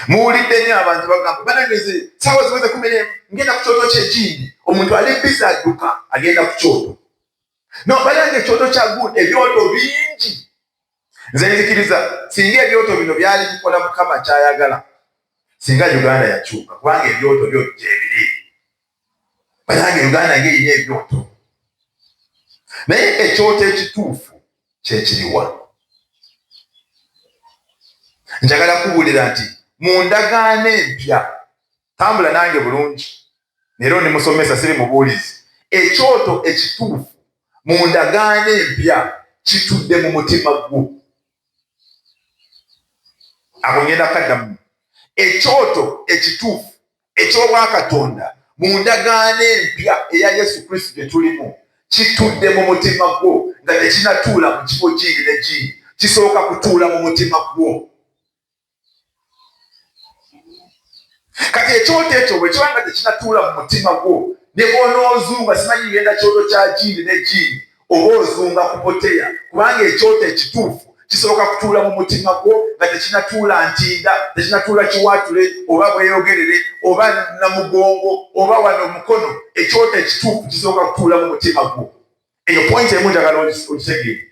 muwulidde nnyo abantu bagamba banageze saawa ziweze kumenya ngenda ku kyoto ky'ekindi omuntu ali bizi adduka agenda ku kyoto no balanga ekyoto kya good ebyoto bingi nze nzikiriza singa ebyoto bino byali bikola Mukama kyayagala singa Uganda yakyuka kubanga ebyoto byo gyebiri balanga Uganda ng'erina ebyoto naye ekyoto ekituufu kyekiriwa njagala kubuulira nti mu ndagaano empya tambula nange bulungi leero ndimusomesa siri mubuulizi ekyoto ekituufu mu ndagaano empya kitudde mu mutima gwo abo ngenda kaddamu ekyoto ekituufu eky'obwakatonda mu ndagaano empya eya Yesu Kristo gye tulimu kitudde mu mutima gwo nga tekinatuula mu kifo kindi ne kindi kisooka kutuula mu mutima gwo kati ekyoto ekyo bwe kibanga tekinatuula mu mutima gwo ne bw'onoozunga simanyi ngenda kyoto kya jindi ne jindi oba ozunga kupoteya kubanga ekyoto ekituufu kisooka kutuula mu mutima gwo nga tekinatuula ntinda tekinatuula kiwaatule oba bweyogerere oba namugongo oba wano mukono ekyoto ekituufu kisooka kutuula mu mutima gwo eyo pointi emu njagala okitegeere